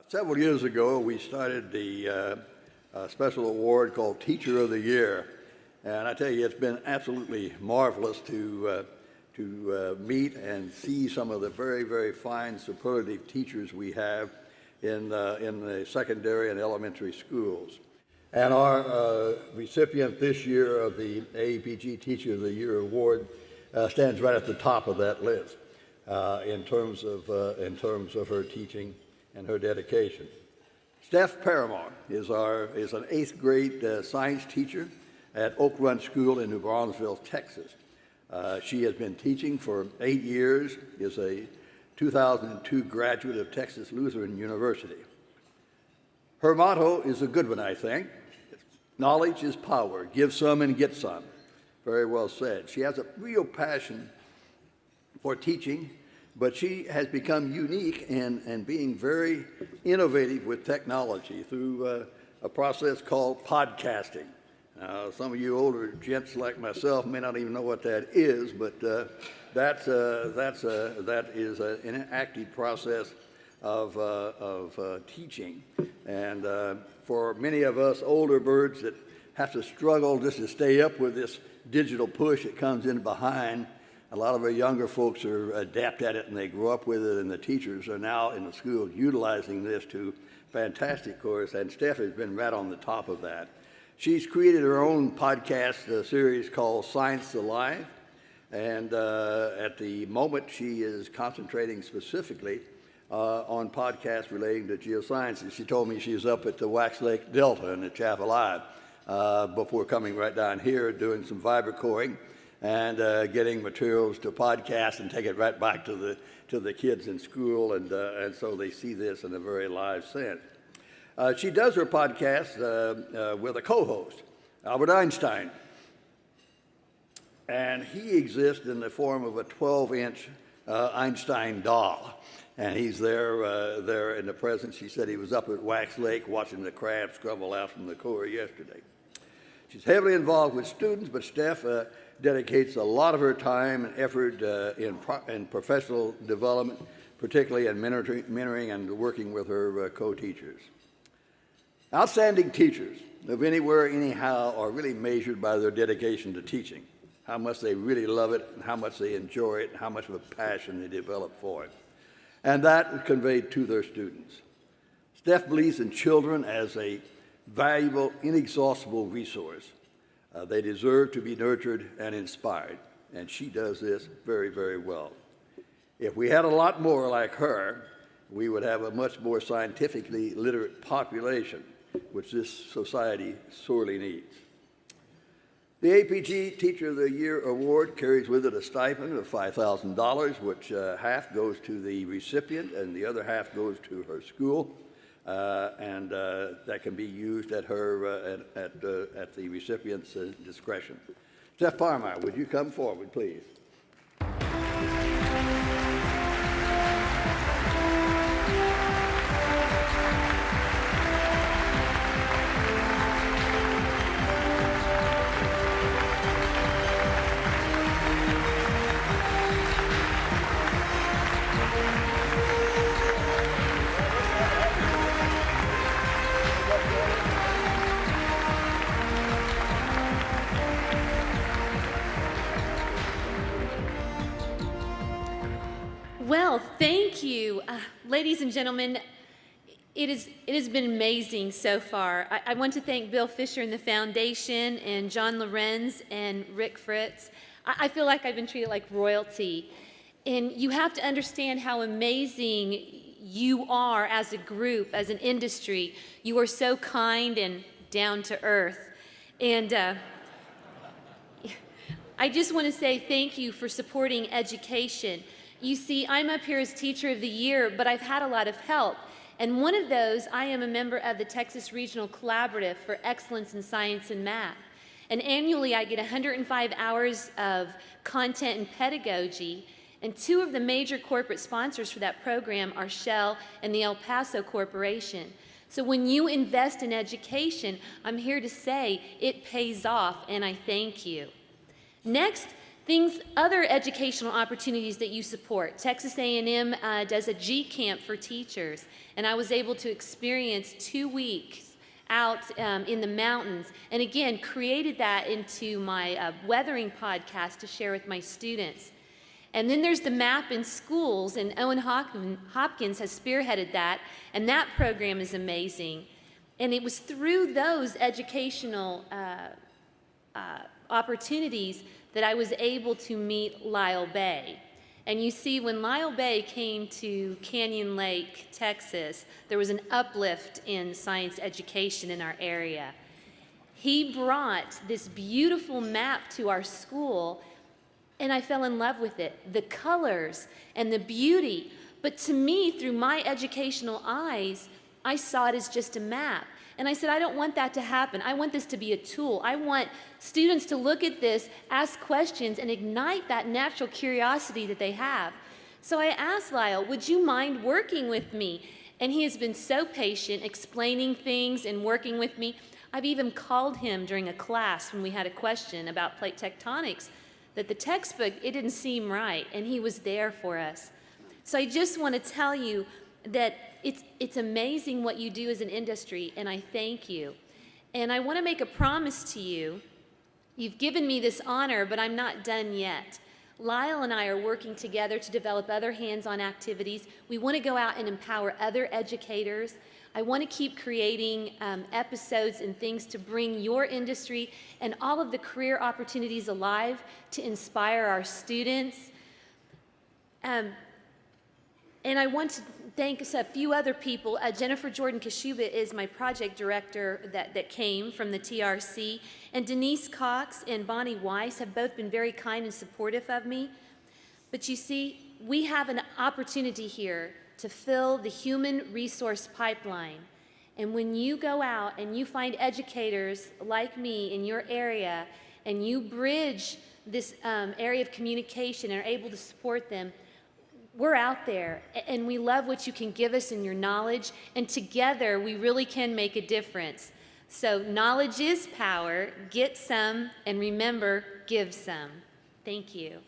Several years ago, we started the special award called Teacher of the Year. And I tell you, it's been absolutely marvelous to meet and see some of the very, very fine superlative teachers we have in the secondary and elementary schools. And our recipient this year of the AAPG Teacher of the Year Award stands right at the top of that list in terms of her teaching and her dedication. Stef Paramoure is an 8th grade science teacher at Oak Run School in New Braunfels, Texas. She has been teaching for 8 years, is a 2002 graduate of Texas Lutheran University. Her motto is a good one, I think. Knowledge is power. Give some and get some. Very well said. She has a real passion for teaching, but she has become unique in being very innovative with technology through a process called podcasting. Some of you older gents like myself may not even know what that is, but that is an active process of teaching. And for many of us older birds that have to struggle just to stay up with this digital push that comes in behind, a lot of our younger folks are adept at it and they grow up with it, and the teachers are now in the schools utilizing this to fantastic course, and Steph has been right on the top of that. She's created her own podcast series called Science Alive, and at the moment she is concentrating specifically on podcasts relating to geosciences. She told me she's up at the Wax Lake Delta in the Chapel Eye before coming right down here, doing some vibracoring and getting materials to podcast and take it right back to the kids in school, and so they see this in a very live sense. She does her podcast with a co-host, Albert Einstein, and he exists in the form of a 12-inch Einstein doll, and he's there in the presence. She said he was up at Wax Lake watching the crab scrabble out from the core yesterday. She's heavily involved with students, but Steph dedicates a lot of her time and effort in professional development, particularly in mentoring and working with her co-teachers. Outstanding teachers of anywhere, anyhow, are really measured by their dedication to teaching, how much they really love it, and how much they enjoy it, and how much of a passion they develop for it. And that is conveyed to their students. Steph believes in children as a valuable, inexhaustible resource. They deserve to be nurtured and inspired, and she does this very, very well. If we had a lot more like her, we would have a much more scientifically literate population, which this society sorely needs. The AAPG Teacher of the Year Award carries with it a stipend of $5,000, which half goes to the recipient and the other half goes to her school. And that can be used at the recipient's discretion. Stef Paramoure, would you come forward, please? Well, thank you. Ladies and gentlemen, it has been amazing so far. I want to thank Bill Fisher and the Foundation and John Lorenz and Rick Fritz. I feel like I've been treated like royalty. And you have to understand how amazing you are as a group, as an industry. You are so kind and down to earth. And I just want to say thank you for supporting education. You see, I'm up here as Teacher of the Year, but I've had a lot of help. And one of those, I am a member of the Texas Regional Collaborative for Excellence in Science and Math. And annually, I get 105 hours of content and pedagogy. And 2 of the major corporate sponsors for that program are Shell and the El Paso Corporation. So when you invest in education, I'm here to say it pays off, and I thank you. Next, Other educational opportunities that you support. Texas A&M does a G Camp for teachers, and I was able to experience 2 weeks out in the mountains, and again, created that into my weathering podcast to share with my students. And then there's the MAP in schools, and Owen Hopkins has spearheaded that, and that program is amazing. And it was through those educational opportunities that I was able to meet Lyle Bay. And you see, when Lyle Bay came to Canyon Lake, Texas, there was an uplift in science education in our area. He brought this beautiful map to our school, and I fell in love with it. The colors and the beauty. But to me, through my educational eyes, I saw it as just a map. And I said, I don't want that to happen. I want this to be a tool. I want students to look at this, ask questions, and ignite that natural curiosity that they have. So I asked Lyle, would you mind working with me? And he has been so patient, explaining things and working with me. I've even called him during a class when we had a question about plate tectonics, that the textbook, it didn't seem right, and he was there for us. So I just want to tell you that it's amazing what you do as an industry, and I thank you. And I want to make a promise to you. You've given me this honor, but I'm not done yet. Lyle and I are working together to develop other hands-on activities. We want to go out and empower other educators. I want to keep creating episodes and things to bring your industry and all of the career opportunities alive to inspire our students. And I want to thank a few other people. Jennifer Jordan Kashuba is my project director that came from the TRC. And Denise Cox and Bonnie Weiss have both been very kind and supportive of me. But you see, we have an opportunity here to fill the human resource pipeline. And when you go out and you find educators like me in your area, and you bridge this area of communication and are able to support them, we're out there, and we love what you can give us in your knowledge, and together we really can make a difference. So knowledge is power. Get some, and remember, give some. Thank you.